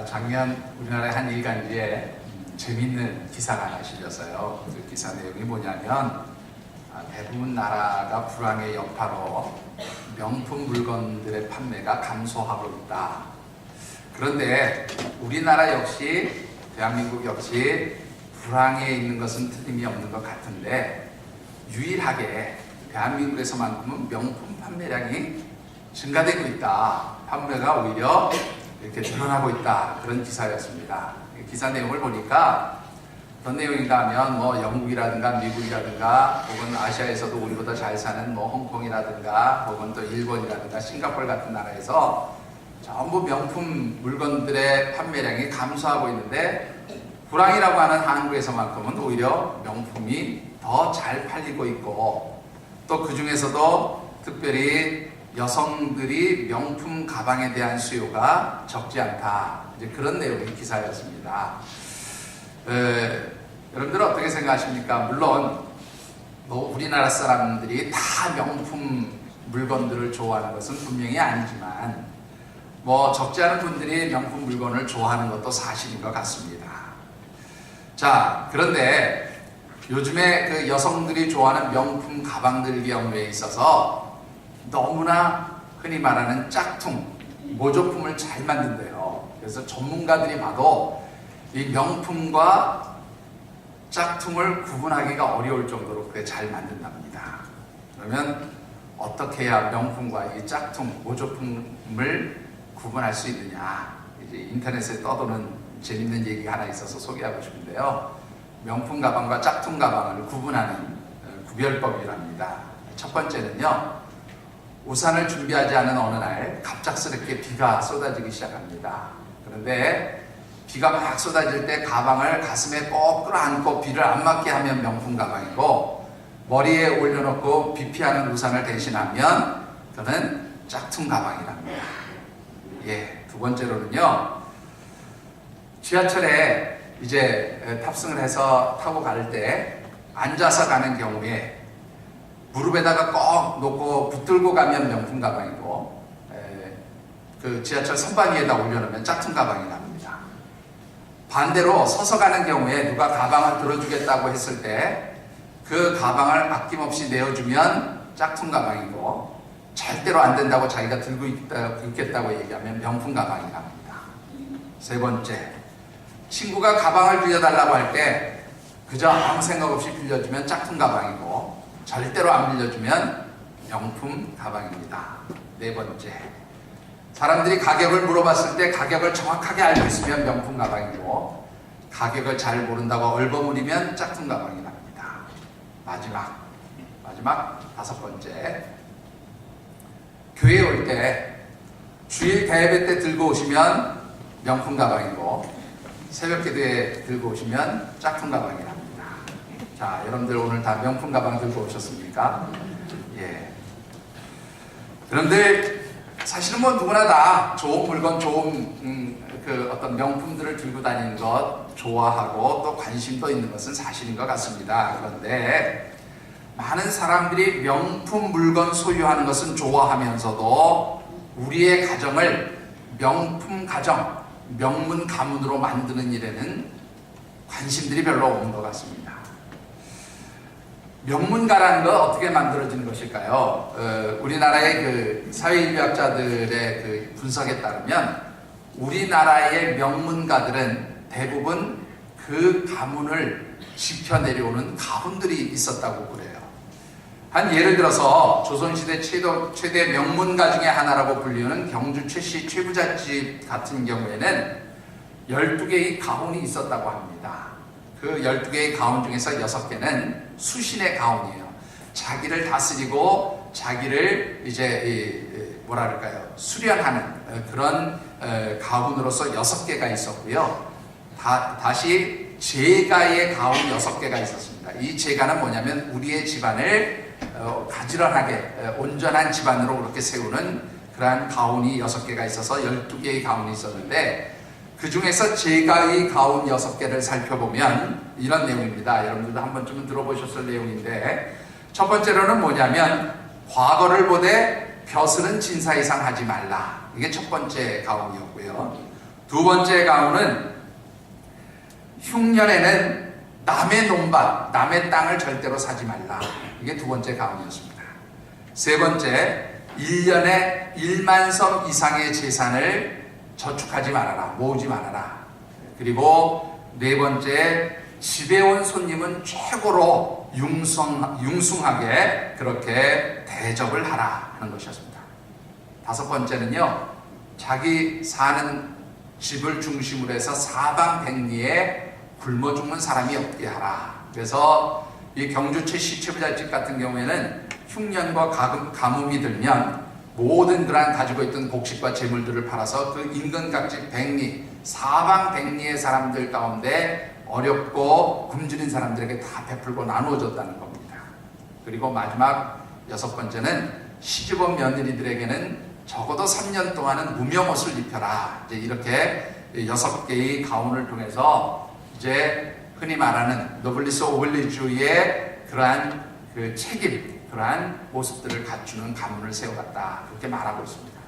작년 우리나라의 한 일간지에 재밌는 기사가 하나 실렸어요. 그 기사 내용이 뭐냐면 대부분 나라가 불황의 여파로 명품 물건들의 판매가 감소하고 있다. 그런데 우리나라 역시 대한민국 역시 불황에 있는 것은 틀림이 없는 것 같은데 유일하게 대한민국에서만큼은 명품 판매량이 증가되고 있다. 판매가 오히려 이렇게 늘어나고 있다. 그런 기사였습니다. 기사 내용을 보니까 어떤 내용인가 하면 영국이라든가 미국이라든가 혹은 아시아에서도 우리보다 잘 사는 홍콩이라든가 혹은 또 일본이라든가 싱가포르 같은 나라에서 전부 명품 물건들의 판매량이 감소하고 있는데 불황이라고 하는 한국에서만큼은 오히려 명품이 더 잘 팔리고 있고 또 그 중에서도 특별히 여성들이 명품 가방에 대한 수요가 적지 않다. 이제 그런 내용의 기사였습니다. 여러분들은 어떻게 생각하십니까? 물론 우리나라 사람들이 다 명품 물건들을 좋아하는 것은 분명히 아니지만 적지 않은 분들이 명품 물건을 좋아하는 것도 사실인 것 같습니다. 자, 그런데 요즘에 그 여성들이 좋아하는 명품 가방들 경우에 있어서 너무나 흔히 말하는 짝퉁, 모조품을 잘 만든대요. 그래서 전문가들이 봐도 이 명품과 짝퉁을 구분하기가 어려울 정도로 그렇게 잘 만든답니다. 그러면 어떻게 해야 명품과 이 짝퉁, 모조품을 구분할 수 있느냐? 이제 인터넷에 떠도는 재밌는 얘기가 하나 있어서 소개하고 싶은데요. 명품 가방과 짝퉁 가방을 구분하는 구별법이랍니다. 첫 번째는요. 우산을 준비하지 않은 어느 날 갑작스럽게 비가 쏟아지기 시작합니다. 그런데 비가 막 쏟아질 때 가방을 가슴에 꼭 끌어안고 비를 안 맞게 하면 명품 가방이고 머리에 올려놓고 비 피하는 우산을 대신하면 그는 짝퉁 가방이랍니다. 두 번째로는요. 지하철에 이제 탑승을 해서 타고 갈 때 앉아서 가는 경우에 무릎에다가 꼭 놓고 붙들고 가면 명품 가방이고 그 지하철 선반 위에다 올려놓으면 짝퉁 가방이 납니다. 반대로 서서 가는 경우에 누가 가방을 들어주겠다고 했을 때 그 가방을 아낌없이 내어주면 짝퉁 가방이고 절대로 안 된다고 자기가 들고 있겠다고 얘기하면 명품 가방이 납니다. 세 번째, 친구가 가방을 빌려달라고 할 때 그저 아무 생각 없이 빌려주면 짝퉁 가방이고 절대로 안 빌려주면 명품 가방입니다. 네 번째, 사람들이 가격을 물어봤을 때 가격을 정확하게 알고 있으면 명품 가방이고 가격을 잘 모른다고 얼버무리면 짝퉁 가방이 납니다. 마지막 다섯 번째, 교회에 올 때 주일 대예배 때 들고 오시면 명품 가방이고 새벽 기도에 들고 오시면 짝퉁 가방이 납니다. 자, 여러분들 오늘 다 명품 가방 들고 오셨습니까? 여러분들 사실은 누구나 다 좋은 물건, 좋은 어떤 명품들을 들고 다니는 것 좋아하고 또 관심도 있는 것은 사실인 것 같습니다. 그런데 많은 사람들이 명품 물건 소유하는 것은 좋아하면서도 우리의 가정을 명품 가정, 명문 가문으로 만드는 일에는 관심들이 별로 없는 것 같습니다. 명문가라는 거 어떻게 만들어지는 것일까요? 우리나라의 그 사회인류학자들의 그 분석에 따르면 우리나라의 명문가들은 대부분 그 가문을 지켜내려오는 가문들이 있었다고 그래요. 한 예를 들어서 조선시대 최대 명문가 중에 하나라고 불리는 경주 최씨 최부잣집 같은 경우에는 12개의 가훈이 있었다고 합니다. 그 12개의 가훈 중에서 6개는 수신의 가훈이에요. 자기를 다스리고 자기를 이제 수련하는 그런 가훈으로서 6개가 있었고요. 다시 제가의 가훈 6개가 있었습니다. 이 제가는 뭐냐면 우리의 집안을 가지런하게 온전한 집안으로 그렇게 세우는 그러한 가훈이 6개가 있어서 12개의 가훈이 있었는데 그 중에서 제가의 가훈 6개를 살펴보면 이런 내용입니다. 여러분들도 한 번쯤은 들어보셨을 내용인데 첫 번째로는 뭐냐면 과거를 보되 벼슬은 진사 이상 하지 말라. 이게 첫 번째 가훈이었고요. 두 번째 가훈은 흉년에는 남의 논밭, 남의 땅을 절대로 사지 말라. 이게 두 번째 가훈이었습니다. 세 번째, 1년에 1만 섬 이상의 재산을 저축하지 말아라. 모으지 말아라. 그리고 네 번째, 집에 온 손님은 최고로 융숭하게 그렇게 대접을 하라 하는 것이었습니다. 다섯 번째는요, 자기 사는 집을 중심으로 해서 사방백리에 굶어 죽는 사람이 없게 하라. 그래서 이 경주치 시체부잣집 같은 경우에는 흉년과 가뭄이 들면 모든 그러한 가지고 있던 곡식과 재물들을 팔아서 그 인근 각지 백리, 사방백리의 사람들 가운데 어렵고 굶주린 사람들에게 다 베풀고 나누어줬다는 겁니다. 그리고 마지막 여섯 번째는 시집온 며느리들에게는 적어도 3년 동안은 무명옷을 입혀라. 이제 이렇게 6개의 가훈을 통해서 이제 흔히 말하는 노블리스 오블리주의 그러한 그 책임, 그러한 모습들을 갖추는 가문을 세워갔다. 그렇게 말하고 있습니다.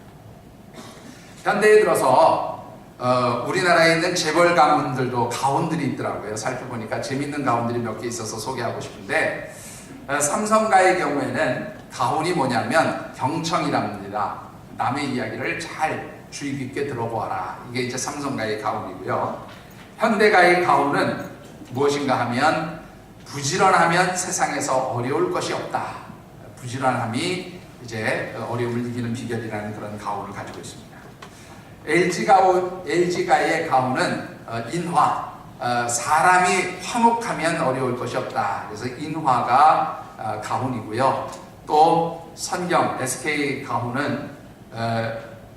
현대에 들어서 우리나라에 있는 재벌 가문들도 가훈들이 있더라고요. 살펴보니까 재밌는 가훈들이 몇 개 있어서 소개하고 싶은데, 삼성가의 경우에는 가훈이 뭐냐면 경청이랍니다. 남의 이야기를 잘 주의 깊게 들어보아라. 이게 이제 삼성가의 가훈이고요. 현대가의 가훈은 무엇인가 하면 부지런하면 세상에서 어려울 것이 없다. 부지런함이 이제 어려움을 이기는 비결이라는 그런 가훈을 가지고 있습니다. LG가의 가훈은 인화, 사람이 화목하면 어려울 것이 없다. 그래서 인화가 가훈이고요. 또 선경 SK 가훈은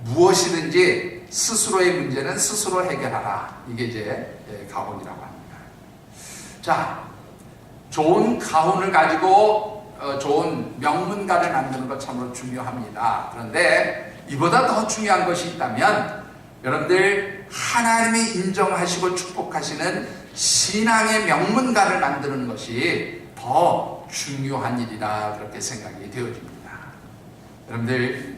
무엇이든지 스스로의 문제는 스스로 해결하라. 이게 이제 가훈이라고 합니다. 자, 좋은 가훈을 가지고 좋은 명문가를 만드는 것 참으로 중요합니다. 그런데 이보다 더 중요한 것이 있다면 여러분들 하나님이 인정하시고 축복하시는 신앙의 명문가를 만드는 것이 더 중요한 일이다. 그렇게 생각이 되어집니다. 여러분들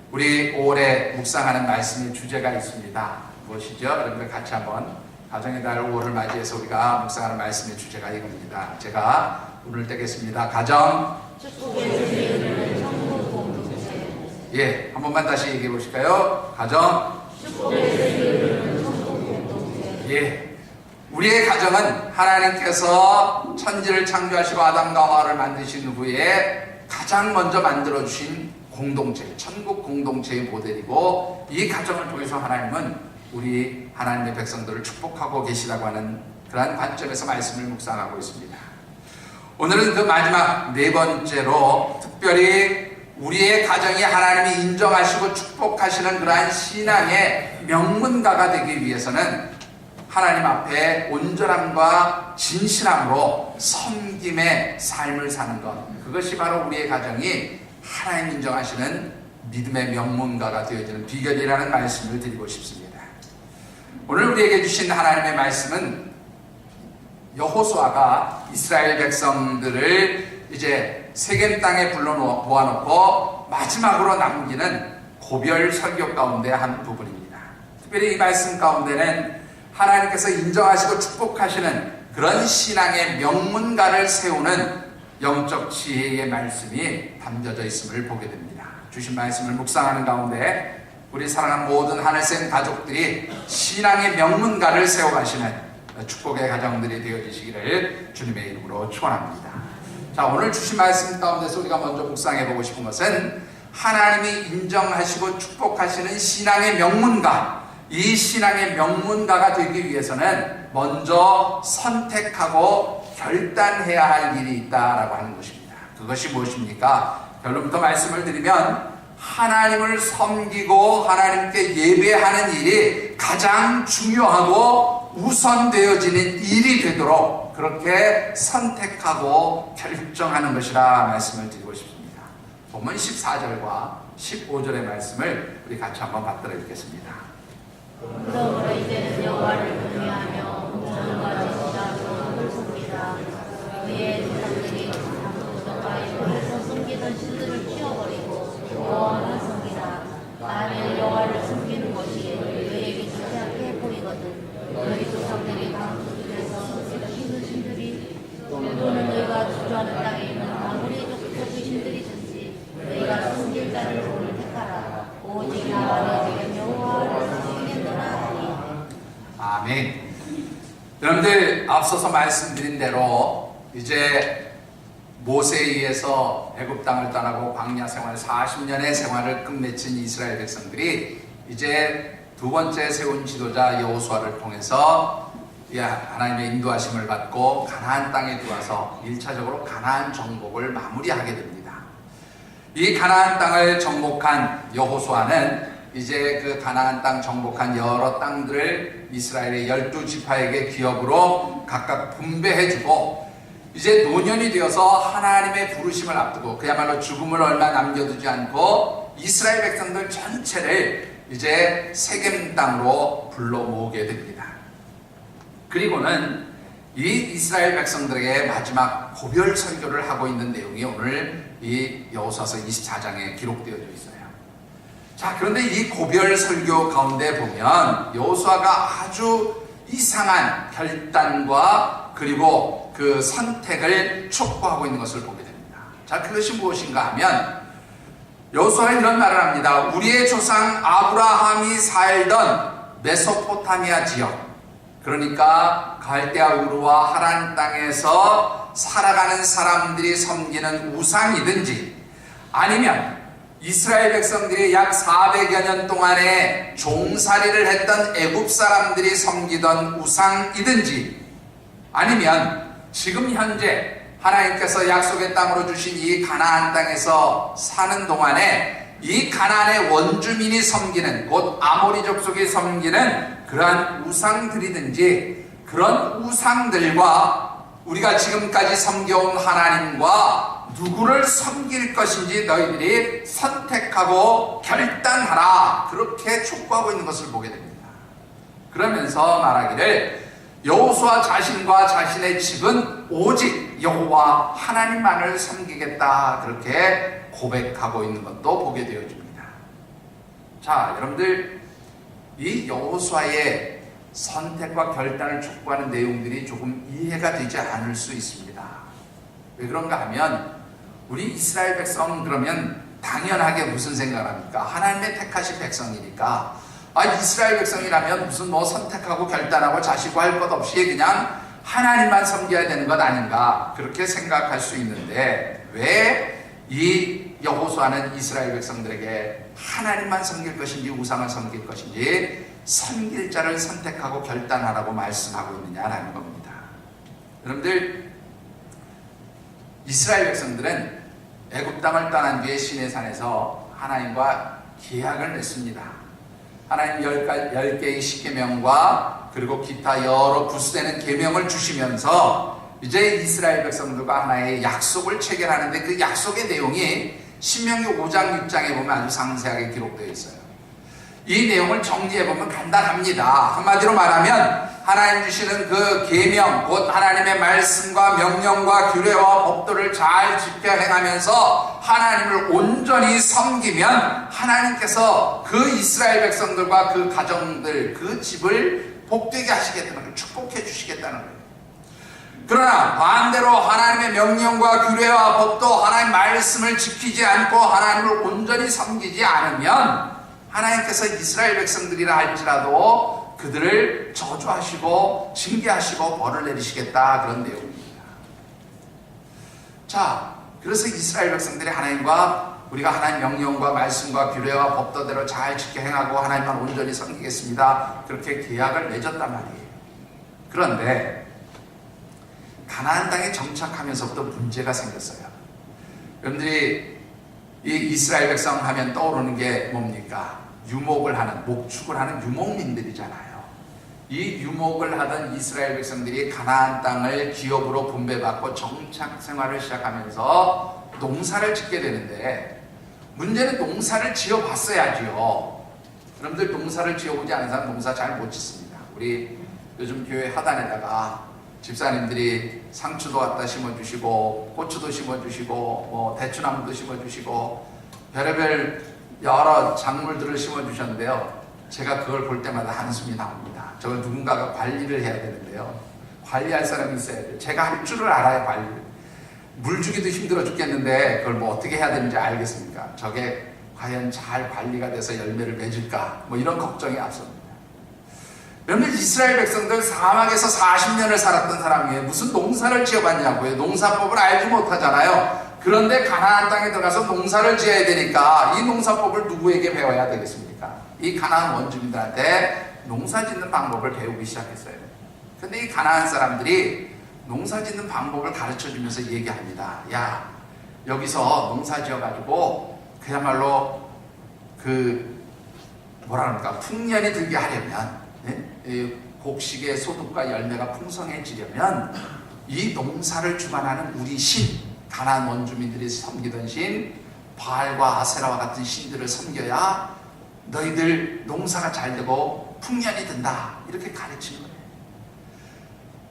우리 올해 묵상하는 말씀의 주제가 있습니다. 무엇이죠? 여러분들 같이 한번 가정의 달 5월을 맞이해서 우리가 묵상하는 말씀의 주제가 이겁니다. 제가 오늘 떼겠습니다. 가정 축복의 주님을 천국 공동체. 예, 한 번만 다시 얘기해 보실까요? 가정 축복의 주님을 천국 공동체. 예, 우리의 가정은 하나님께서 천지를 창조하시고 아담과 하와를 만드신 후에 가장 먼저 만들어주신 공동체, 천국 공동체의 모델이고, 이 가정을 통해서 하나님은 우리 하나님의 백성들을 축복하고 계시다고 하는 그러한 관점에서 말씀을 묵상하고 있습니다. 오늘은 그 마지막 네 번째로 특별히 우리의 가정이 하나님이 인정하시고 축복하시는 그러한 신앙의 명문가가 되기 위해서는 하나님 앞에 온전함과 진실함으로 섬김의 삶을 사는 것, 그것이 바로 우리의 가정이 하나님 인정하시는 믿음의 명문가가 되어지는 비결이라는 말씀을 드리고 싶습니다. 오늘 우리에게 주신 하나님의 말씀은 여호수아가 이스라엘 백성들을 이제 세겜 땅에 불러 모아놓고 마지막으로 남기는 고별 설교 가운데 한 부분입니다. 특별히 이 말씀 가운데는 하나님께서 인정하시고 축복하시는 그런 신앙의 명문가를 세우는 영적 지혜의 말씀이 담겨져 있음을 보게 됩니다. 주신 말씀을 묵상하는 가운데 우리 사랑하는 모든 하늘생 가족들이 신앙의 명문가를 세워가시는 축복의 가정들이 되어지시기를 주님의 이름으로 축원합니다. 자, 오늘 주신 말씀 가운데서 우리가 먼저 묵상해보고 싶은 것은 하나님이 인정하시고 축복하시는 신앙의 명문가, 이 신앙의 명문가가 되기 위해서는 먼저 선택하고 결단해야 할 일이 있다라고 하는 것입니다. 그것이 무엇입니까? 결론부터 말씀을 드리면 하나님을 섬기고 하나님께 예배하는 일이 가장 중요하고 우선되어지는 일이 되도록 그렇게 선택하고 결정하는 것이라 말씀을 드리고 싶습니다. 본문 14절과 15절의 말씀을 우리 같이 한번 받들어 읽겠습니다. 그러므로 이제는 여호와를 경외하며 온전과 진실과 정함을 섬기라. 그의 조상들이 당도전과 이곳에서 섬기던 신들을 치워버리고 여호와만 섬기라. 만일 여호와를 섬기는 것이 너희에게 지체하게 아멘. 여러분들 앞서서 말씀드린 대로 이제 모세에 의해서 애굽 땅을 떠나고 광야 생활 40년의 생활을 끝맺힌 이스라엘 백성들이 이제 두 번째 세운 지도자 여호수아를 통해서 하나님의 인도하심을 받고 가나안 땅에 들어와서 1차적으로 가나안 정복을 마무리하게 됩니다. 이 가나안 땅을 정복한 여호수아는 이제 그 가나안 땅 정복한 여러 땅들을 이스라엘의 12지파에게 기업으로 각각 분배해주고 이제 노년이 되어서 하나님의 부르심을 앞두고 그야말로 죽음을 얼마 남겨두지 않고 이스라엘 백성들 전체를 이제 세겜 땅으로 불러 모으게 됩니다. 그리고는 이 이스라엘 백성들에게 마지막 고별 설교를 하고 있는 내용이 오늘 이 여호수아서 24장에 기록되어져 있어요. 자, 그런데 이 고별 설교 가운데 보면 여호수아가 아주 이상한 결단과 그리고 그 선택을 촉구하고 있는 것을 보게 됩니다. 자, 그것이 무엇인가 하면 여호수아는 이런 말을 합니다. 우리의 조상 아브라함이 살던 메소포타미아 지역, 그러니까 갈대아 우르와 하란 땅에서 살아가는 사람들이 섬기는 우상이든지 아니면 이스라엘 백성들이 약 400여 년 동안에 종살이를 했던 애굽 사람들이 섬기던 우상이든지 아니면 지금 현재 하나님께서 약속의 땅으로 주신 이 가나안 땅에서 사는 동안에 이 가나안의 원주민이 섬기는 곧 아모리 족속이 섬기는 그러한 우상들이든지 그런 우상들과 우리가 지금까지 섬겨온 하나님과 누구를 섬길 것인지 너희들이 선택하고 결단하라, 그렇게 촉구하고 있는 것을 보게 됩니다. 그러면서 말하기를 여호수아 자신과 자신의 집은 오직 여호와 하나님만을 섬기겠다, 그렇게 고백하고 있는 것도 보게 되어집니다. 자, 여러분들 이 여호수아의 선택과 결단을 촉구하는 내용들이 조금 이해가 되지 않을 수 있습니다. 왜 그런가 하면 우리 이스라엘 백성 그러면 당연하게 무슨 생각을 합니까? 하나님의 택하신 백성이니까 이스라엘 백성이라면 무슨 뭐 선택하고 결단하고 자시고 할 것 없이 그냥 하나님만 섬겨야 되는 것 아닌가, 그렇게 생각할 수 있는데 왜 이 여호수아는 이스라엘 백성들에게 하나님만 섬길 것인지 우상을 섬길 것인지 섬길 자를 선택하고 결단하라고 말씀하고 있느냐라는 겁니다. 여러분들 이스라엘 백성들은 애굽 땅을 떠난 뒤에 시내산에서 하나님과 계약을 맺습니다. 하나님 10개의 십계명과 그리고 기타 여러 부수되는 계명을 주시면서 이제 이스라엘 백성들과 하나의 약속을 체결하는데 그 약속의 내용이 신명기 5장 6장에 보면 아주 상세하게 기록되어 있어요. 이 내용을 정리해보면 간단합니다. 한마디로 말하면 하나님 주시는 그 계명, 곧 하나님의 말씀과 명령과 규례와 법도를 잘 지켜 행하면서 하나님을 온전히 섬기면 하나님께서 그 이스라엘 백성들과 그 가정들, 그 집을 복되게 하시겠다는 걸, 축복해 주시겠다는 거예요. 그러나 반대로 하나님의 명령과 규례와 법도 하나님의 말씀을 지키지 않고 하나님을 온전히 섬기지 않으면 하나님께서 이스라엘 백성들이라 할지라도 그들을 저주하시고 징계하시고 벌을 내리시겠다, 그런 내용입니다. 자, 그래서 이스라엘 백성들이 하나님과 우리가 하나님 명령과 말씀과 규례와 법도대로 잘 지켜 행하고 하나님만 온전히 섬기겠습니다, 그렇게 계약을 맺었단 말이에요. 그런데 가나안 땅에 정착하면서부터 문제가 생겼어요. 여러분들이 이 이스라엘 백성 하면 떠오르는 게 뭡니까? 유목을 하는, 목축을 하는 유목민들이잖아요. 이 유목을 하던 이스라엘 백성들이 가나안 땅을 기업으로 분배받고 정착 생활을 시작하면서 농사를 짓게 되는데 문제는 농사를 지어봤어야지요. 여러분들 농사를 지어보지 않은 사람 농사 잘 못 짓습니다. 우리 요즘 교회 하단에다가 집사님들이 상추도 갖다 심어주시고 고추도 심어주시고 뭐 대추나무도 심어주시고 별의별 여러 작물들을 심어주셨는데요, 제가 그걸 볼 때마다 한숨이 나옵니다. 저걸 누군가가 관리를 해야 되는데요, 관리할 사람이 있어야 돼요. 제가 할 줄을 알아야 관리를. 물 주기도 힘들어 죽겠는데 그걸 뭐 어떻게 해야 되는지 알겠습니까? 저게 과연 잘 관리가 돼서 열매를 맺을까, 뭐 이런 걱정이 앞섭니다. 여러분, 이스라엘 백성들 사막에서 40년을 살았던 사람이에요. 무슨 농사를 지어봤냐고요. 농사법을 알지 못하잖아요. 그런데 가나안 땅에 들어가서 농사를 지어야 되니까 이 농사법을 누구에게 배워야 되겠습니까? 이 가나안 원주민들한테 농사 짓는 방법을 배우기 시작했어요. 근데 이 가나안 사람들이 농사 짓는 방법을 가르쳐 주면서 얘기합니다. 야, 여기서 농사 지어가지고 그야말로 풍년이 들게 하려면, 곡식의 소득과 열매가 풍성해지려면 이 농사를 주관하는 우리 신, 가나안 원주민들이 섬기던 신 바알과 아세라와 같은 신들을 섬겨야 너희들 농사가 잘 되고 풍년이 든다, 이렇게 가르치는 거예요.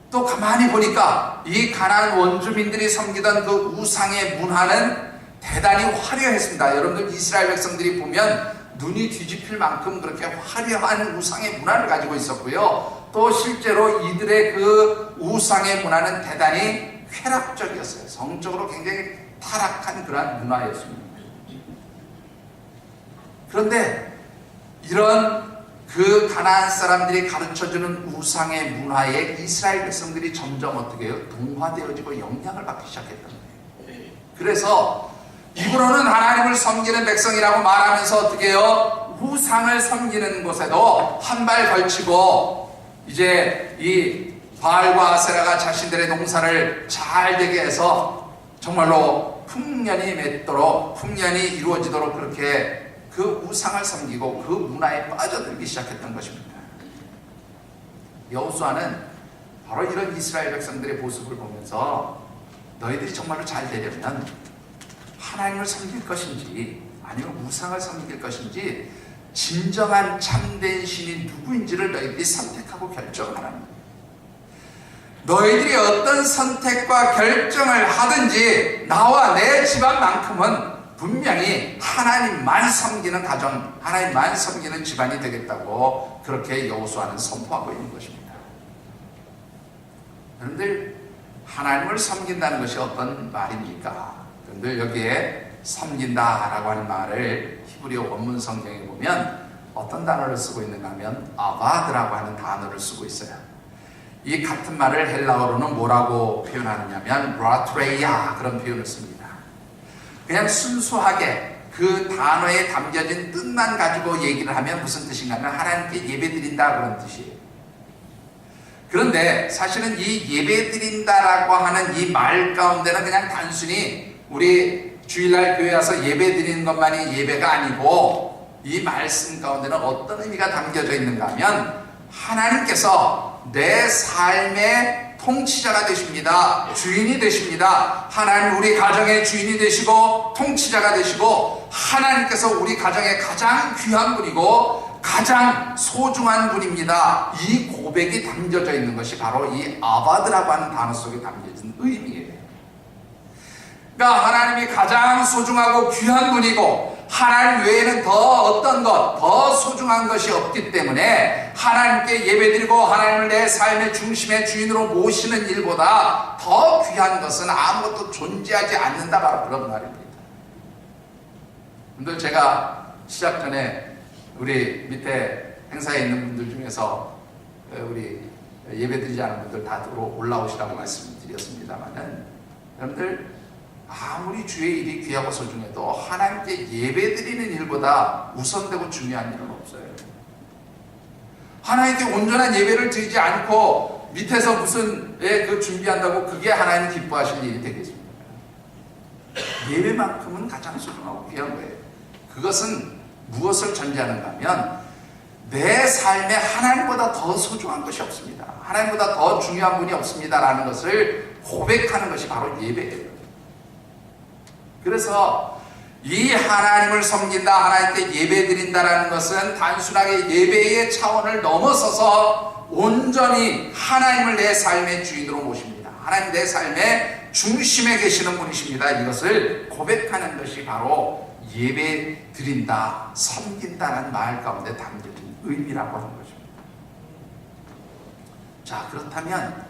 또 가만히 보니까 이 가나안 원주민들이 섬기던 그 우상의 문화는 대단히 화려했습니다. 여러분들, 이스라엘 백성들이 보면 눈이 뒤집힐 만큼 그렇게 화려한 우상의 문화를 가지고 있었고요. 또 실제로 이들의 그 우상의 문화는 대단히 쾌락적이었어요. 성적으로 굉장히 타락한 그러한 문화였습니다. 그런데 이런 그 가나안 사람들이 가르쳐주는 우상의 문화에 이스라엘 백성들이 점점 어떻게 해요? 동화되어지고 영향을 받기 시작했던 거예요. 그래서 입으로는 하나님을 섬기는 백성이라고 말하면서 어떻게 해요? 우상을 섬기는 곳에도 한 발 걸치고 이제 이 바알과 아세라가 자신들의 농사를 잘 되게 해서 정말로 풍년이 맺도록, 풍년이 이루어지도록 그렇게 그 우상을 섬기고 그 문화에 빠져들기 시작했던 것입니다. 여호수아는 바로 이런 이스라엘 백성들의 모습을 보면서 너희들이 정말로 잘 되려면 하나님을 섬길 것인지 아니면 우상을 섬길 것인지 진정한 참된 신이 누구인지를 너희들이 선택하고 결정하라는 거예요. 너희들이 어떤 선택과 결정을 하든지 나와 내 집안만큼은 분명히 하나님만 섬기는 가정, 하나님만 섬기는 집안이 되겠다고 그렇게 여호수아는 선포하고 있는 것입니다. 여러분들, 하나님을 섬긴다는 것이 어떤 말입니까? 여러분들, 여기에 섬긴다라고 하는 말을 히브리어 원문 성경에 보면 어떤 단어를 쓰고 있는가 하면 아바드라고 하는 단어를 쓰고 있어요. 이 같은 말을 헬라어로는 뭐라고 표현하느냐면 라트레이아, 그런 표현을 씁니다. 그냥 순수하게 그 단어에 담겨진 뜻만 가지고 얘기를 하면 무슨 뜻인가 하면 하나님께 예배드린다, 그런 뜻이에요. 그런데 사실은 이 예배드린다라고 하는 이 말 가운데는 그냥 단순히 우리 주일날 교회 와서 예배드리는 것만이 예배가 아니고 이 말씀 가운데는 어떤 의미가 담겨져 있는가 하면 하나님께서 내 삶의 통치자가 되십니다. 주인이 되십니다. 하나님 우리 가정의 주인이 되시고 통치자가 되시고 하나님께서 우리 가정의 가장 귀한 분이고 가장 소중한 분입니다. 이 고백이 담겨져 있는 것이 바로 이 아바드라고 하는 단어 속에 담겨진 의미예요. 그러니까 하나님이 가장 소중하고 귀한 분이고 하나님 외에는 더 소중한 것이 없기 때문에 하나님께 예배드리고 하나님을 내 삶의 중심의 주인으로 모시는 일보다 더 귀한 것은 아무것도 존재하지 않는다, 바로 그런 말입니다. 근데 제가 시작 전에 우리 밑에 행사에 있는 분들 중에서 우리 예배드리지 않은 분들 다 올라오시라고 말씀드렸습니다만은, 여러분들 아무리 주의 일이 귀하고 소중해도 하나님께 예배드리는 일보다 우선되고 중요한 일은 없어요. 하나님께 온전한 예배를 드리지 않고 밑에서 무슨 그 준비한다고 그게 하나님 기뻐하실 일이 되겠습니까? 예배만큼은 가장 소중하고 귀한 거예요. 그것은 무엇을 전제하는가 하면 내 삶에 하나님보다 더 소중한 것이 없습니다. 하나님보다 더 중요한 분이 없습니다라는 것을 고백하는 것이 바로 예배예요. 그래서 이 하나님을 섬긴다, 하나님께 예배드린다라는 것은 단순하게 예배의 차원을 넘어서서 온전히 하나님을 내 삶의 주인으로 모십니다. 하나님 내 삶의 중심에 계시는 분이십니다. 이것을 고백하는 것이 바로 예배드린다, 섬긴다는 말 가운데 담겨진 의미라고 하는 것입니다. 자, 그렇다면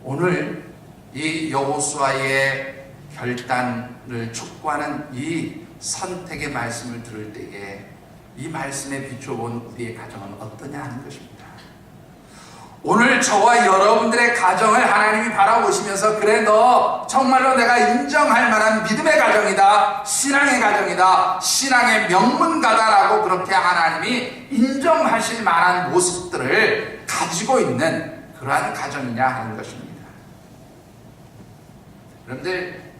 오늘 이 여호수아의 결단을 촉구하는 이 선택의 말씀을 들을 때에 이 말씀에 비춰본 우리의 가정은 어떠냐 하는 것입니다. 오늘 저와 여러분들의 가정을 하나님이 바라보시면서 그래 너 정말로 내가 인정할 만한 믿음의 가정이다, 신앙의 가정이다, 신앙의 명문가다라고 그렇게 하나님이 인정하실 만한 모습들을 가지고 있는 그러한 가정이냐 하는 것입니다. 여러분들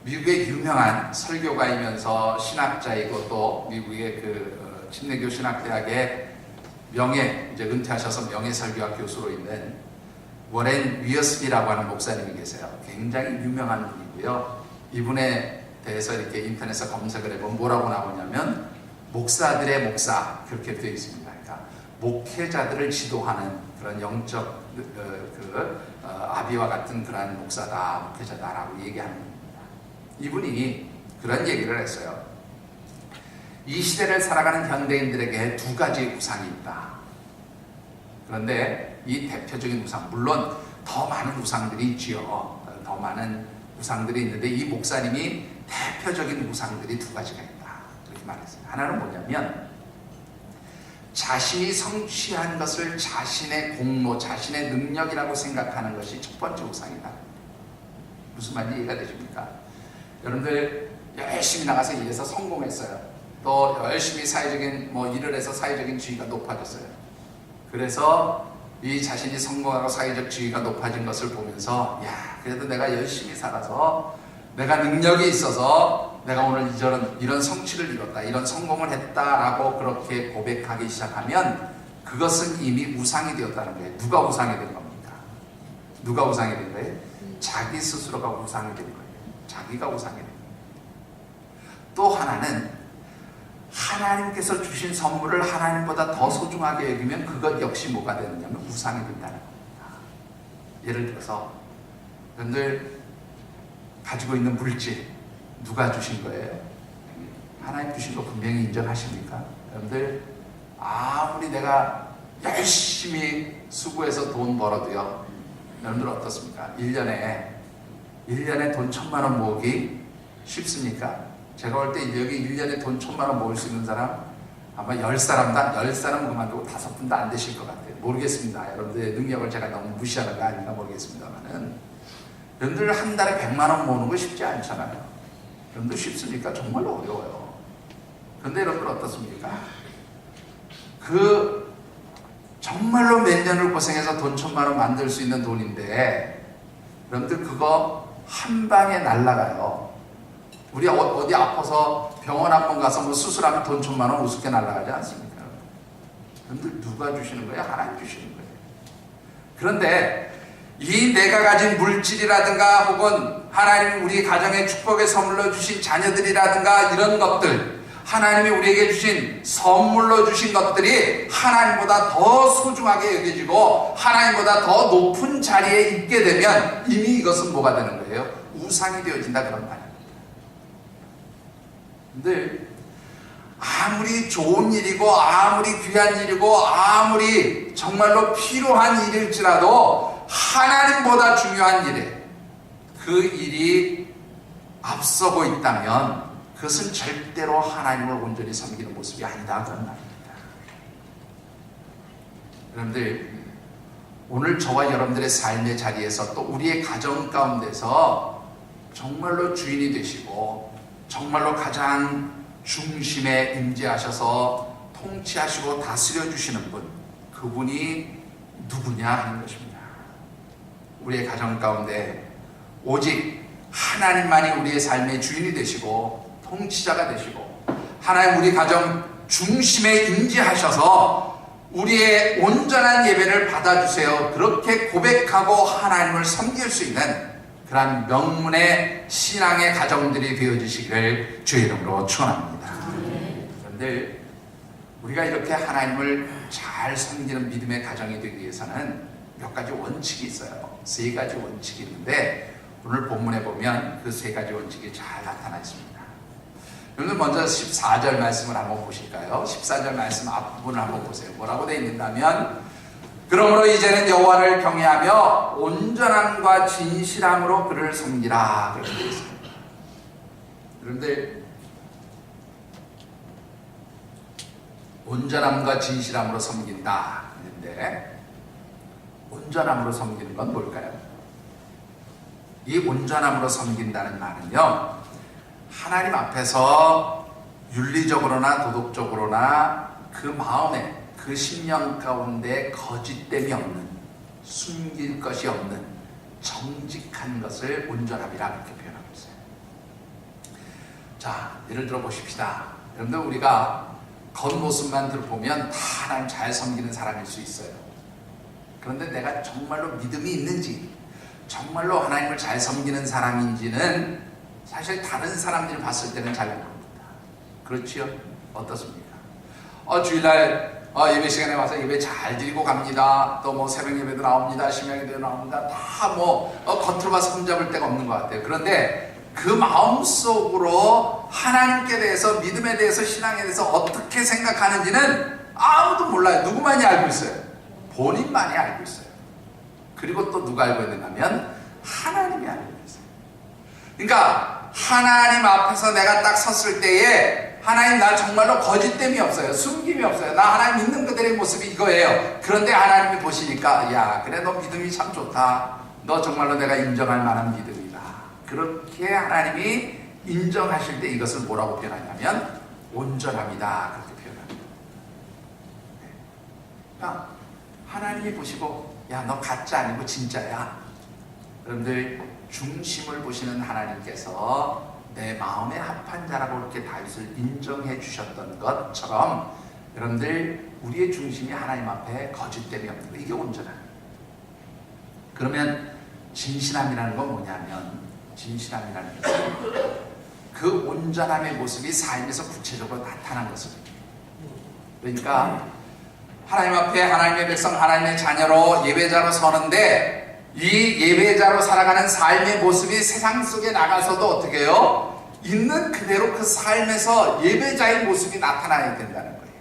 미국의 유명한 설교가이면서 신학자이고 또 미국의 그 침례교 신학대학의 이제 은퇴하셔서 명예설교학 교수로 있는 워렌 위어스비라고 하는 목사님이 계세요. 굉장히 유명한 분이고요. 이분에 대해서 이렇게 인터넷에 검색을 해보면 뭐라고 나오냐면 목사들의 목사 그렇게 되어 있습니다. 그러니까 목회자들을 지도하는 그런 영적 아비와 같은 그런 목사다, 목회자다라고 얘기하는 겁니다. 이분이 그런 얘기를 했어요. 이 시대를 살아가는 현대인들에게 두 가지 우상이 있다. 그런데 이 대표적인 우상, 물론 더 많은 우상들이 있지요. 더 많은 우상들이 있는데 이 목사님이 대표적인 우상들이 두 가지가 있다. 그렇게 말했어요. 하나는 뭐냐면 자신이 성취한 것을 자신의 공로, 자신의 능력이라고 생각하는 것이 첫 번째 우상이다. 무슨 말인지 이해가 되십니까? 여러분들 열심히 나가서 일해서 성공했어요. 또 열심히 사회적인 일을 해서 사회적인 지위가 높아졌어요. 그래서 이 자신이 성공하고 사회적 지위가 높아진 것을 보면서 야 그래도 내가 열심히 살아서 내가 능력이 있어서 내가 오늘 이런 성취를 이뤘다, 이런 성공을 했다라고 그렇게 고백하기 시작하면 그것은 이미 우상이 되었다는 거예요. 누가 우상이 된 겁니까? 누가 우상이 된 거예요? 자기 스스로가 우상이 된 거예요. 자기가 우상이 된 거예요. 또 하나는 하나님께서 주신 선물을 하나님보다 더 소중하게 여기면 그것 역시 뭐가 되느냐면 우상이 된다는 겁니다. 예를 들어서 여러분들 가지고 있는 물질 누가 주신 거예요? 하나님 주신 거 분명히 인정하십니까? 여러분들 아무리 내가 열심히 수고해서 돈 벌어도요, 여러분들 어떻습니까? 1년에 돈 1,000만 원 모으기 쉽습니까? 제가 볼 때 여기 1년에 돈 1,000만 원 모을 수 있는 사람 아마 10사람은 그만두고 5분도 안 되실 것 같아요. 모르겠습니다. 여러분들의 능력을 제가 너무 무시하는 거 아닌가 모르겠습니다만은 여러분들 한 달에 100만 원 모으는 거 쉽지 않잖아요. 여러분들 쉽습니까? 정말로 어려워요. 그런데 여러분들 어떻습니까? 정말로 몇 년을 고생해서 돈 1,000만 원 만들 수 있는 돈인데 여러분들 그거 한 방에 날라가요. 우리 어디 아파서 병원 한 번 가서 수술하면 돈 1,000만 원 우습게 날아가지 않습니까? 여러분들 누가 주시는 거예요? 하나님 주시는 거예요. 그런데 이 내가 가진 물질이라든가 혹은 하나님이 우리 가정에 축복의 선물로 주신 자녀들이라든가 이런 것들, 하나님이 우리에게 주신 선물로 주신 것들이 하나님보다 더 소중하게 여겨지고 하나님보다 더 높은 자리에 있게 되면 이미 이것은 뭐가 되는 거예요? 우상이 되어진다 그런 말입니다. 근데 아무리 좋은 일이고 아무리 귀한 일이고 아무리 정말로 필요한 일일지라도 하나님보다 중요한 일에 그 일이 앞서고 있다면 그것은 절대로 하나님을 온전히 섬기는 모습이 아니다 그런 말입니다. 여러분들 오늘 저와 여러분들의 삶의 자리에서 또 우리의 가정 가운데서 정말로 주인이 되시고 정말로 가장 중심에 임재하셔서 통치하시고 다스려 주시는 분, 그분이 누구냐 하는 것입니다. 우리의 가정 가운데 오직 하나님만이 우리의 삶의 주인이 되시고 통치자가 되시고 하나님 우리 가정 중심에 임재하셔서 우리의 온전한 예배를 받아주세요. 그렇게 고백하고 하나님을 섬길 수 있는 그러한 명문의 신앙의 가정들이 되어주시기를 주의 이름으로 축원합니다. 그런데 우리가 이렇게 하나님을 잘 섬기는 믿음의 가정이 되기 위해서는 몇 가지 원칙이 있어요. 3가지 원칙이 있는데 오늘 본문에 보면 그 3가지 원칙이 잘 나타나 있습니다. 여러분 먼저 14절 말씀을 한번 보실까요? 14절 말씀 앞부분을 한번 보세요. 뭐라고 되어 있는다면 그러므로 이제는 여호와를 경외하며 온전함과 진실함으로 그를 섬기라 그렇게 되어 있습니다. 그런데 온전함과 진실함으로 섬긴다 했는데 온전함으로 섬기는 건 뭘까요? 이 온전함으로 섬긴다는 말은요, 하나님 앞에서 윤리적으로나 도덕적으로나 그 마음에, 그 심령 가운데 거짓됨이 없는, 숨길 것이 없는 정직한 것을 온전함이라 그렇게 표현하고 있어요. 자, 예를 들어 보십시다. 여러분들, 우리가 겉모습만 들어보면 다 하나님 잘 섬기는 사람일 수 있어요. 그런데 내가 정말로 믿음이 있는지, 정말로 하나님을 잘 섬기는 사람인지는 사실 다른 사람들이 봤을 때는 잘 모릅니다. 그렇지요? 어떻습니까? 주일날 예배 시간에 와서 예배 잘 드리고 갑니다. 또 뭐 새벽 예배도 나옵니다. 심야 예배도 나옵니다. 다 겉으로 봐서 흠잡을 데가 없는 것 같아요. 그런데 그 마음속으로 하나님께 대해서, 믿음에 대해서, 신앙에 대해서 어떻게 생각하는지는 아무도 몰라요. 누구만이 알고 있어요? 본인만이 알고 있어요. 그리고 또 누가 알고 있는가 하면 하나님이 알고 있어요. 그러니까 하나님 앞에서 내가 딱 섰을 때에 하나님, 나 정말로 거짓됨이 없어요. 숨김이 없어요. 나 하나님 있는 그대의 모습이 이거예요. 그런데 하나님이 보시니까, 야, 그래, 너 믿음이 참 좋다. 너 정말로 내가 인정할 만한 믿음이다. 그렇게 하나님이 인정하실 때 이것을 뭐라고 표현하냐면 온전함이다, 그렇게 표현합니다. 그러니까 하나님이 보시고, 야, 너 가짜 아니고 진짜야. 여러분들, 중심을 보시는 하나님께서 내 마음에 합한 자라고 이렇게 다윗을 인정해 주셨던 것처럼, 여러분들, 우리의 중심이 하나님 앞에 거짓됨이 없는 거, 이게 온전함이에요. 그러면 진실함이라는 건 뭐냐면, 진실함이라는 것은 그 온전함의 모습이 삶에서 구체적으로 나타난 것입니다. 그러니까 하나님 앞에 하나님의 백성, 하나님의 자녀로 예배자로 서는데, 이 예배자로 살아가는 삶의 모습이 세상 속에 나가서도 어떻게 해요? 있는 그대로 그 삶에서 예배자의 모습이 나타나야 된다는 거예요.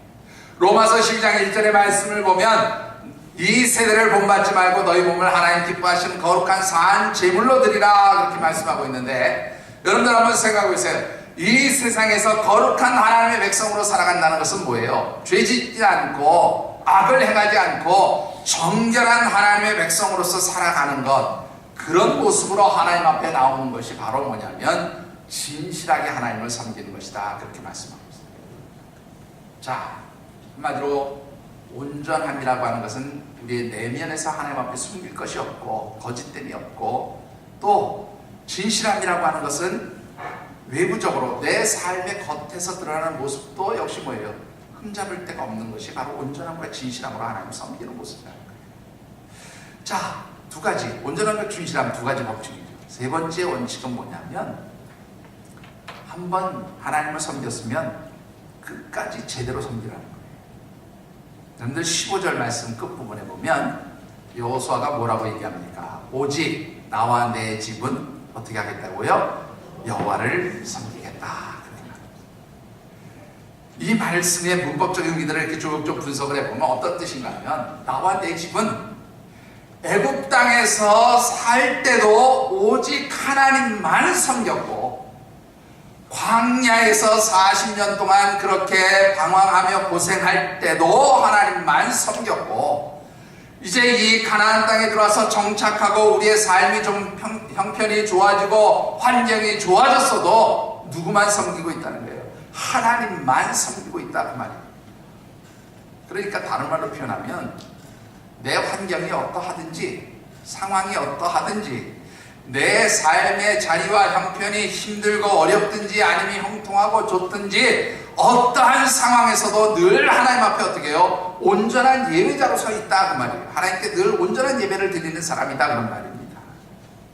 로마서 12장 1절의 말씀을 보면, 이 세대를 본받지 말고 너희 몸을 하나님 기뻐하시는 거룩한 산 제물로 드리라, 그렇게 말씀하고 있는데, 여러분들 한번 생각해 보세요. 이 세상에서 거룩한 하나님의 백성으로 살아간다는 것은 뭐예요? 죄짓지 않고 악을 행하지 않고 정결한 하나님의 백성으로서 살아가는 것, 그런 모습으로 하나님 앞에 나오는 것이 바로 뭐냐면 진실하게 하나님을 섬기는 것이다, 그렇게 말씀하고 있습니다. 자, 한마디로 온전함이라고 하는 것은 우리의 내면에서 하나님 앞에 숨길 것이 없고 거짓됨이 없고, 또 진실함이라고 하는 것은 외부적으로 내 삶의 겉에서 드러나는 모습도 역시 뭐예요? 흠잡을 데가 없는 것이 바로 온전함과 진실함으로 하나님을 섬기는 모습이라는 거예요. 자, 두 가지, 온전함과 진실함 두 가지 법칙이죠. 세 번째 원칙은 뭐냐면, 한번 하나님을 섬겼으면 끝까지 제대로 섬기라는 거예요. 여러분들 15절 말씀 끝부분에 보면 여호수아가 뭐라고 얘기합니까? 오직 나와 내 집은 어떻게 하겠다고요? 여호와를 섬기겠다. 이 말씀의 문법적인 의미들을 이렇게 쭉쭉 분석을 해보면 어떤 뜻인가 하면, 나와 내 집은 애굽 땅에서 살 때도 오직 하나님만 섬겼고, 광야에서 40년 동안 그렇게 방황하며 고생할 때도 하나님만 섬겼고, 이제 이 가나안 땅에 들어와서 정착하고 우리의 삶이 좀 형편이 좋아지고 환경이 좋아졌어도 누구만 섬기고 있다는 거예요? 하나님만 섬기고 있다, 그 말이에요. 그러니까 다른 말로 표현하면, 내 환경이 어떠하든지, 상황이 어떠하든지, 내 삶의 자리와 형편이 힘들고 어렵든지 아니면 형통하고 좋든지, 어떠한 상황에서도 늘 하나님 앞에 어떻게 해요? 온전한 예배자로 서 있다, 그 말이에요. 하나님께 늘 온전한 예배를 드리는 사람이다, 그런 말입니다.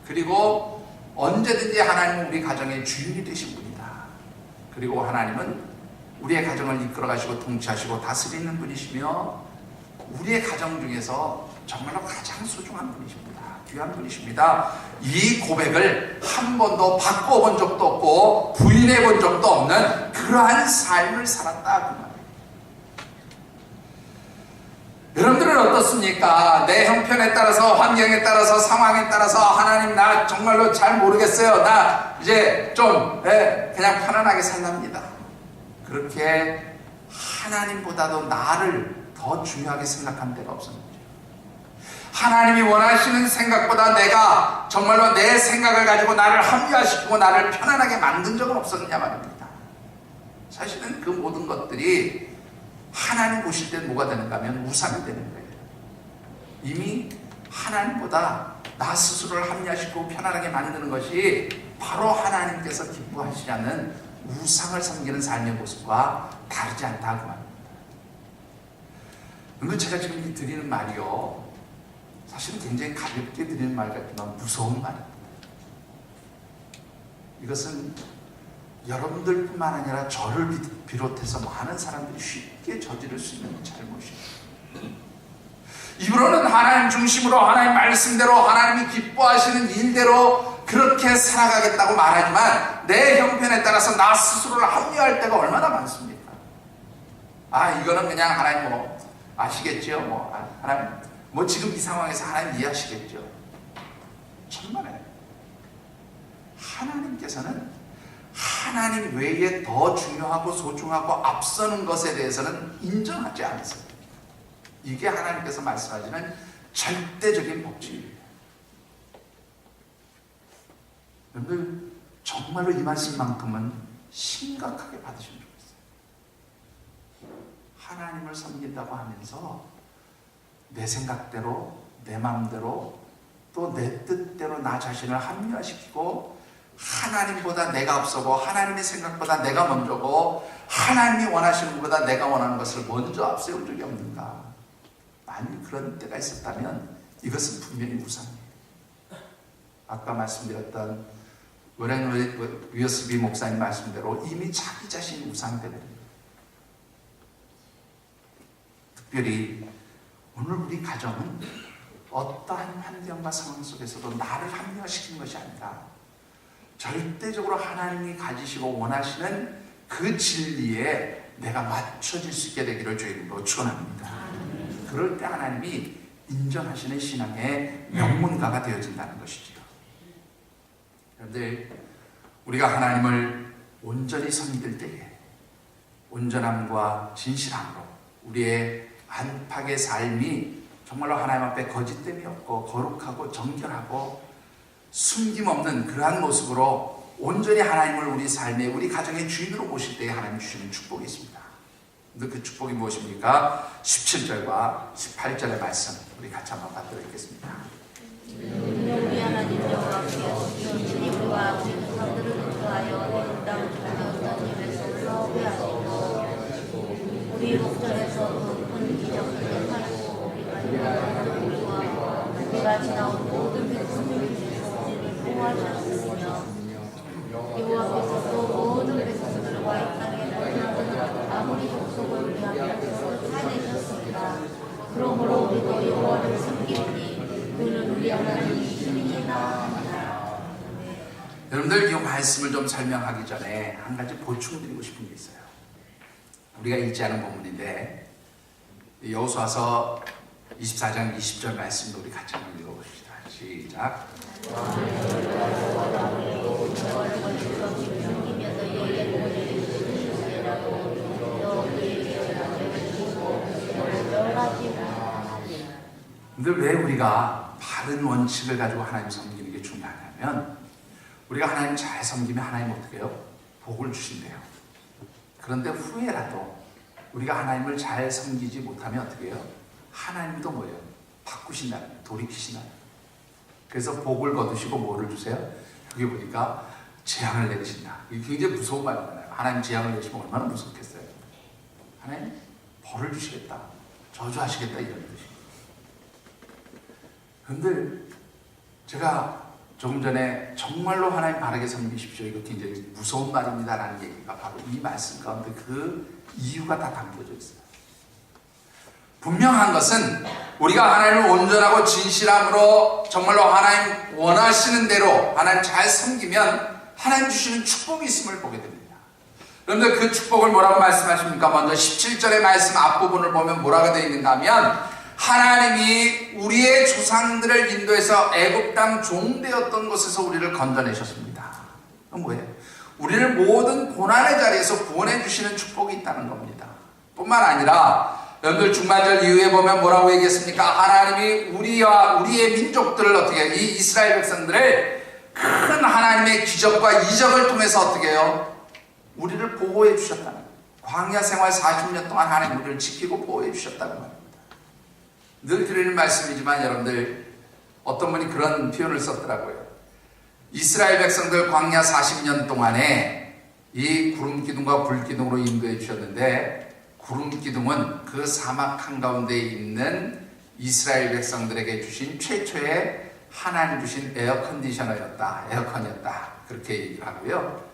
그리고 언제든지 하나님은 우리 가정의 주인이 되신 분이다. 그리고 하나님은 우리의 가정을 이끌어가시고 통치하시고 다스리는 분이시며, 우리의 가정 중에서 정말로 가장 소중한 분이십니다. 귀한 분이십니다. 이 고백을 한 번도 바꿔본 적도 없고 부인해 본 적도 없는 그러한 삶을 살았다, 그 말이에요. 여러분들은 어떻습니까? 내 형편에 따라서, 환경에 따라서, 상황에 따라서, 하나님 나 정말로 잘 모르겠어요, 나 이제 좀 그냥 편안하게 살랍니다. 그렇게 하나님보다도 나를 더 중요하게 생각한 데가 없습니다. 하나님이 원하시는 생각보다 내가 정말로 내 생각을 가지고 나를 합리화시키고 나를 편안하게 만든 적은 없었느냐 말입니다. 사실은 그 모든 것들이 하나님 보실 때 뭐가 되는가 하면 우상이 되는 거예요. 이미 하나님보다 나 스스로를 합리화시키고 편안하게 만드는 것이 바로 하나님께서 기뻐하시지 않는 우상을 섬기는 삶의 모습과 다르지 않다 그 말입니다. 그리고 제가 지금 드리는 말이요, 사실은 굉장히 가볍게 드리는 말 같지만 무서운 말입니다. 이것은 여러분들뿐만 아니라 저를 비롯해서 많은 사람들이 쉽게 저지를 수 있는 잘못이에요. 입으로는 하나님 중심으로 하나님 말씀대로 하나님이 기뻐하시는 일대로 그렇게 살아가겠다고 말하지만 내 형편에 따라서 나 스스로를 합리화할 때가 얼마나 많습니까? 이거는 그냥 하나님 아시겠죠? 하나님 지금 이 상황에서 하나님 이해하시겠죠? 천만에 하나님께서는 하나님 외에 더 중요하고 소중하고 앞서는 것에 대해서는 인정하지 않으세요. 이게 하나님께서 말씀하시는 절대적인 법칙이에요. 여러분들 정말로 이 말씀만큼은 심각하게 받으시면 좋겠어요. 하나님을 섬긴다고 하면서 내 생각대로 내 마음대로 또 내 뜻대로 나 자신을 합리화시키고 하나님보다 내가 앞서고 하나님의 생각보다 내가 먼저고 하나님이 원하시는 것보다 내가 원하는 것을 먼저 앞세운 적이 없는가? 만일 그런 때가 있었다면 이것은 분명히 우상이에요. 아까 말씀드렸던 워렌 위어스비 목사님 말씀대로 이미 자기 자신이 우상이 되거든요. 특별히 오늘 우리 가정은 어떠한 환경과 상황 속에서도 나를 합리화시키는 것이 아니라 절대적으로 하나님이 가지시고 원하시는 그 진리에 내가 맞춰질 수 있게 되기를 주님으로 축원합니다. 그럴 때 하나님이 인정하시는 신앙의 명문가가 되어진다는 것이죠. 그런데 우리가 하나님을 온전히 섬길 때에 온전함과 진실함으로 우리의 안팎의 삶이 정말로 하나님 앞에 거짓됨이 없고 거룩하고 정결하고 숨김없는 그러한 모습으로 온전히 하나님을 우리 삶의 우리 가정의 주인으로 모실 때에 하나님 주시는 축복이 있습니다. 근데 그 축복이 무엇입니까? 17절과 18절의 말씀 우리 같이 한번 받도록 하겠습니다. 우리 하나님 여호와께서 주님과 우리 조상들을 인도하여 온 땅을 주셨던 입에서 회하시고 우리 목전에서 높은 기적들을 하시고 우리가 지나온 모든 백성들을 우리를 보호하셨으며 여호와께서 또 모든 백성들과 이 땅에 모든 아무리 족속을 위하여 사내셨습니다. 그러므로 우리도 여호와를 섬기니 그는 우리 하나님이 주님이다. 여러분들 이 말씀을 좀 설명하기 전에 한 가지 보충드리고 싶은 게 있어요. 우리가 읽지 않은 본문인데 여호수아서 24장 20절 말씀도 우리 같이 한번 읽어봅시다. 시작. 근데 왜 우리가 바른 원칙을 가지고 하나님 섬기는 게 중요하냐면 우리가 하나님 잘 섬기면 하나님 어떻게 해요? 복을 주신대요. 그런데 후에라도 우리가 하나님을 잘 섬기지 못하면 어떻게 해요? 하나님도 뭐예요? 바꾸신다는 거예요. 돌이키신다는 거예요. 그래서 복을 거두시고 뭐를 주세요? 여기 보니까 재앙을 내리신다. 이게 굉장히 무서운 말이잖아요. 하나님 재앙을 내리시면 얼마나 무섭겠어요. 하나님 벌을 주시겠다. 저주하시겠다 이런 뜻이에요. 그런데 제가 조금 전에 정말로 하나님 바르게 섬기십시오. 이거 굉장히 무서운 말입니다. 라는 얘기가 바로 이 말씀 가운데 그 이유가 다 담겨져 있어요. 분명한 것은 우리가 하나님을 온전하고 진실함으로 정말로 하나님 원하시는 대로 하나님 잘 섬기면 하나님 주시는 축복이 있음을 보게 됩니다. 여러분들 그 축복을 뭐라고 말씀하십니까? 먼저 17절의 말씀 앞부분을 보면 뭐라고 되어 있는가 하면 하나님이 우리의 조상들을 인도해서 애굽 땅 종되었던 곳에서 우리를 건져내셨습니다. 그건 뭐예요? 우리를 모든 고난의 자리에서 구원해 주시는 축복이 있다는 겁니다. 뿐만 아니라 여러분들 중반절 이후에 보면 뭐라고 얘기했습니까? 하나님이 우리의 민족들을 어떻게 이 이스라엘 백성들을 큰 하나님의 기적과 이적을 통해서 어떻게 해요? 우리를 보호해 주셨다는 거예요. 광야 생활 40년 동안 하나님 우리를 지키고 보호해 주셨다는 말입니다. 늘 드리는 말씀이지만 여러분들 어떤 분이 그런 표현을 썼더라고요. 이스라엘 백성들 광야 40년 동안에 이 구름 기둥과 불 기둥으로 인도해 주셨는데 구름 기둥은 그 사막 한가운데 있는 이스라엘 백성들에게 주신 최초의 하나님 주신 에어컨이었다. 그렇게 얘기를 하고요.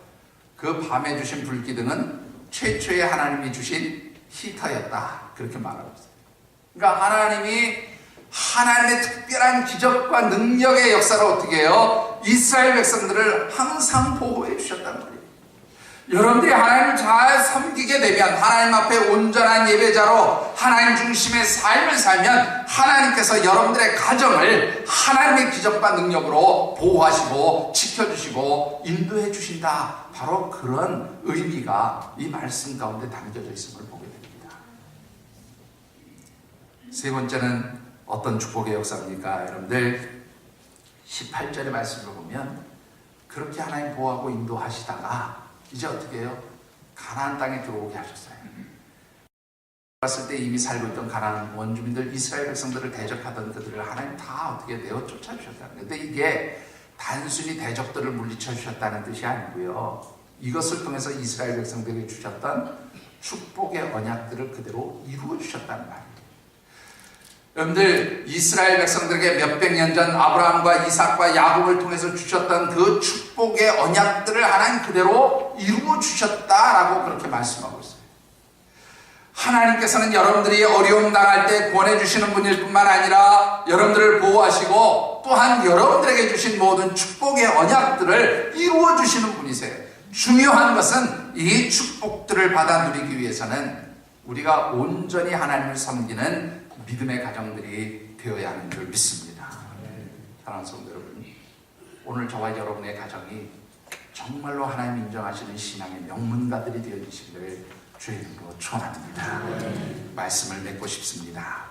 그 밤에 주신 불 기둥은 최초의 하나님이 주신 히터였다. 그렇게 말하고 있어요. 그러니까 하나님의 특별한 기적과 능력의 역사를 어떻게 해요? 이스라엘 백성들을 항상 보호해 주셨단 말이에요. 여러분들이 하나님을 잘 섬기게 되면 하나님 앞에 온전한 예배자로 하나님 중심의 삶을 살면 하나님께서 여러분들의 가정을 하나님의 기적과 능력으로 보호하시고 지켜주시고 인도해 주신다. 바로 그런 의미가 이 말씀 가운데 담겨져 있음을 보게 됩니다. 세 번째는 어떤 축복의 역사입니까? 여러분들 18절의 말씀을 보면 그렇게 하나님 보호하고 인도하시다가 이제 어떻게 해요? 가나안 땅에 들어오게 하셨어요. 봤을 때 이미 살고 있던 가나안 원주민들 이스라엘 백성들을 대적하던 그들을 하나님 다 어떻게 내어 쫓아주셨다는 거예요. 근데 이게 단순히 대적들을 물리쳐 주셨다는 뜻이 아니고요. 이것을 통해서 이스라엘 백성들에게 주셨던 축복의 언약들을 그대로 이루어 주셨다는 말이에요. 여러분들 이스라엘 백성들에게 몇백 년 전 아브라함과 이삭과 야곱을 통해서 주셨던 그 축복의 언약들을 하나님 그대로 이루어 주셨다라고 그렇게 말씀하고 있어요. 하나님께서는 여러분들이 어려움 당할 때 구원해 주시는 분일 뿐만 아니라 여러분들을 보호하시고 또한 여러분들에게 주신 모든 축복의 언약들을 이루어 주시는 분이세요. 중요한 것은 이 축복들을 받아 누리기 위해서는 우리가 온전히 하나님을 섬기는 믿음의 가정들이 되어야 하는 줄 믿습니다. 사랑하는 성도 여러분, 오늘 저와 여러분의 가정이 정말로 하나님 인정하시는 신앙의 명문가들이 되어주시기를 주의 이름으로 축원합니다. 말씀을 맺고 싶습니다.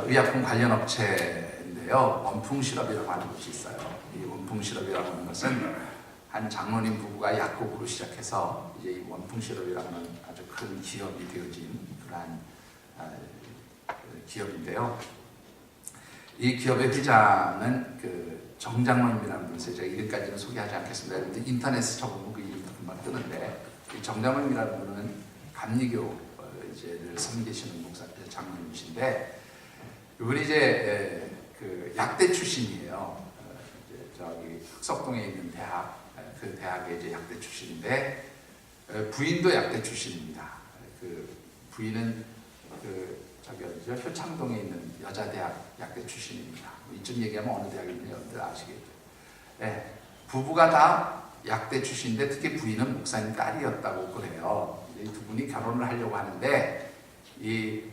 의약품 관련 업체인데요, 원풍실업이라고 하는 곳이 있어요. 이 원풍실업이라고 하는 것은 한 장로님 부부가 약국으로 시작해서 이제 이 원풍실업이라는 아주 큰 기업이 되어진 그러한 기업인데요. 이 기업의 회장은 그 정장로님이라는 분이세요. 제가 이름까지는 소개하지 않겠습니다. 그런데 인터넷에 쳐보면 그 이름도 금방 뜨는데 이 정장로님이라는 분은 감리교를 섬기시는 목사 장로님이신데 이분이 이제 그 약대 출신이에요. 이제 저기 흑석동에 있는 대학 그 대학의 이제 약대 출신인데 부인도 약대 출신입니다. 그 부인은 그 저기 어디죠? 효창동에 있는 여자대학 약대 출신입니다. 이쯤 얘기하면 어느 대학인지 여러분들 아시겠죠? 네, 부부가 다 약대 출신인데 특히 부인은 목사님 딸이었다고 그래요. 이 두 분이 결혼을 하려고 하는데 이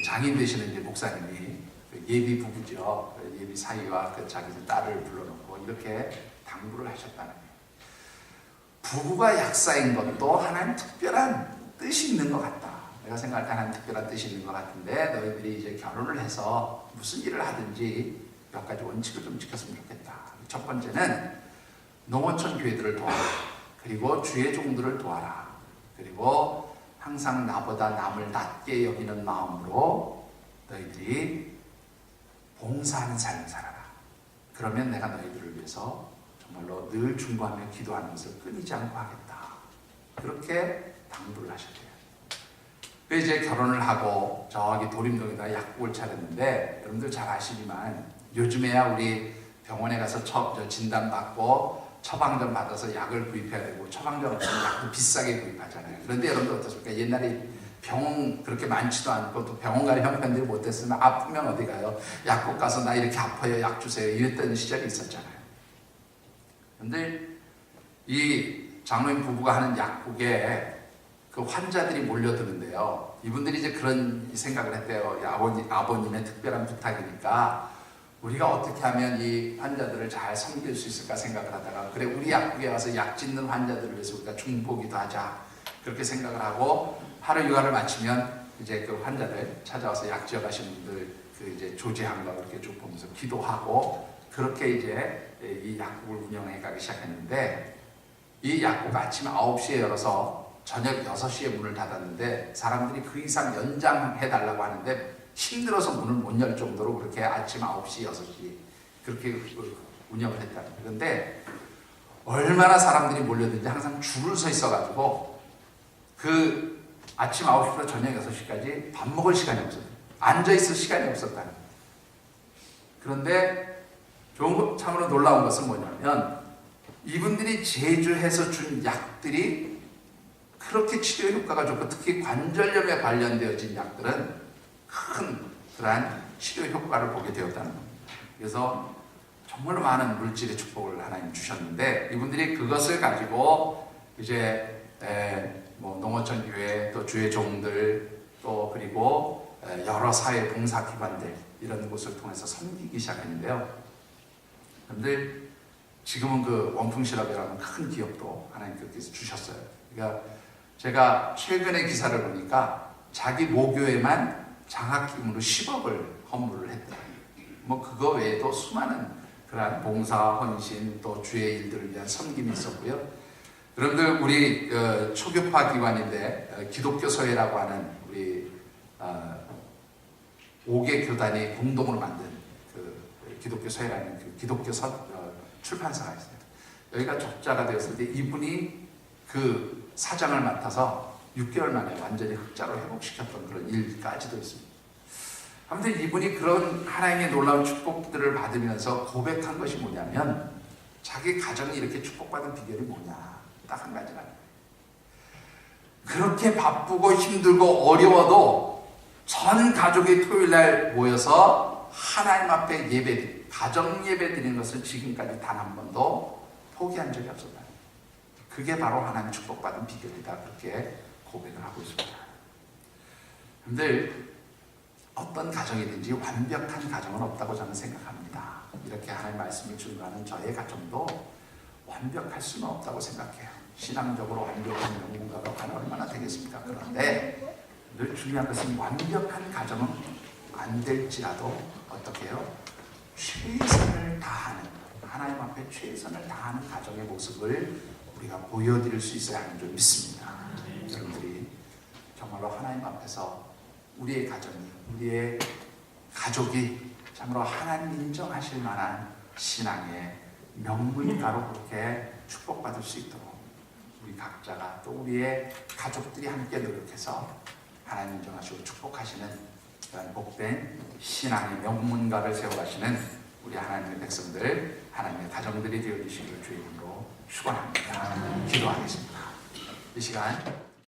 장인 되시는 이제 목사님이 예비 부부죠. 예비 사위와 그 자기 딸을 불러놓고 이렇게 당부를 하셨다는 거예요. 부부가 약사인 것도 하나님 특별한 뜻이 있는 것 같다. 내가 생각할 때 하나님 특별한 뜻이 있는 것 같은데 너희들이 이제 결혼을 해서 무슨 일을 하든지 몇 가지 원칙을 좀 지켰으면 좋겠다. 첫 번째는 농어촌 교회들을 도와라. 그리고 주의 종들을 도와라. 그리고 항상 나보다 남을 낮게 여기는 마음으로 너희들이 봉사하는 삶을 살아라. 그러면 내가 너희들을 위해서 정말로 늘 중보하며 기도하는 것을 끊이지 않고 하겠다. 그렇게 당부를 하셨대요. 그래서 이제 결혼을 하고 저기 도림동에다 약국을 차렸는데 여러분들 잘 아시지만 요즘에야 우리 병원에 가서 진단받고 처방전 받아서 약을 구입해야 되고 처방전 없으면 약도 비싸게 구입하잖아요. 그런데 여러분들 어떻습니까? 옛날에 병원 그렇게 많지도 않고 또 병원 갈 형편들이 못했으면 아프면 어디 가요? 약국 가서 나 이렇게 아파요 약 주세요 이랬던 시절이 있었잖아요. 그런데 이 장로님 부부가 하는 약국에 그 환자들이 몰려드는데요. 이분들이 이제 그런 생각을 했대요. 아버님의 특별한 부탁이니까 우리가 어떻게 하면 이 환자들을 잘 섬길 수 있을까 생각을 하다가 그래 우리 약국에 와서 약 짓는 환자들을 위해서 우리가 중보기도 하자 그렇게 생각을 하고 하루 육아를 마치면 이제 그 환자들 찾아와서 약 지어가시는 분들 그 이제 조제한 거 이렇게 쭉 보면서 기도하고 그렇게 이제 이 약국을 운영해 가기 시작했는데 이 약국 아침 9시에 열어서 저녁 6시에 문을 닫았는데 사람들이 그 이상 연장해 달라고 하는데 힘들어서 문을 못 열 정도로 그렇게 아침 9시, 6시 그렇게 운영을 했다. 그런데 얼마나 사람들이 몰려든지 항상 줄을 서 있어가지고 그 아침 9시부터 저녁 6시까지 밥 먹을 시간이 없었어요. 앉아있을 시간이 없었다. 그런데 참으로 놀라운 것은 뭐냐면 이분들이 제조해서 준 약들이 그렇게 치료 효과가 좋고 특히 관절염에 관련되어진 약들은 큰 그러한 치료 효과를 보게 되었다는 겁니다. 그래서 정말 많은 물질의 축복을 하나님 주셨는데 이분들이 그것을 가지고 이제 뭐 농어촌 교회 또 주의 종들 또 그리고 여러 사회 봉사기관들 이런 곳을 통해서 섬기기 시작했는데요. 그런데 지금은 그 원풍실업이라는 큰 기업도 하나님 그렇게 주셨어요. 그러니까 제가 최근에 기사를 보니까 자기 모교에만 장학금으로 10억을 헌물을 했다. 뭐 그거 외에도 수많은 그러한 봉사, 헌신, 또 주의 일들을 위한 섬김이 있었고요. 여러분들 우리 초교파 기관인데 기독교 서예라고 하는 우리 5개 교단이 공동으로 만든 그 기독교 서예라는 그 기독교 출판사가 있어요. 여기가 적자가 되었을 때 이분이 그 사장을 맡아서 6개월 만에 완전히 흑자로 회복시켰던 그런 일까지도 있습니다. 아무튼 이분이 그런 하나님의 놀라운 축복들을 받으면서 고백한 것이 뭐냐면 자기 가정이 이렇게 축복받은 비결이 뭐냐 딱 한 가지가 그렇게 바쁘고 힘들고 어려워도 전 가족이 토요일날 모여서 하나님 앞에 가정 예배 드리는 것을 지금까지 단 한 번도 포기한 적이 없었다. 그게 바로 하나님 축복받은 비결이다. 그렇게 고백을 하고 있습니다. 여러분들 어떤 가정이든지 완벽한 가정은 없다고 저는 생각합니다. 이렇게 하나님 말씀을 준비하는 저의 가정도 완벽할 수는 없다고 생각해요. 신앙적으로 완벽한 영혼가가 과연 얼마나 되겠습니까? 그런데 늘 중요한 것은 완벽한 가정은 안 될지라도 어떻게 해요? 최선을 다하는 하나님 앞에 최선을 다하는 가정의 모습을 우리가 보여드릴 수 있어야 하는 줄 믿습니다. 여러분들이 정말로 하나님 앞에서 우리의 가정이 우리의 가족이 참으로 하나님 인정하실 만한 신앙의 명문가로 그렇게 축복받을 수 있도록 우리 각자가 또 우리의 가족들이 함께 노력해서 하나님 인정하시고 축복하시는 그런 복된 신앙의 명문가를 세워가시는 우리 하나님의 백성들 하나님의 가정들이 되어주시기를 주의 이름으로 축원합니다. 기도하겠습니다. 이 시간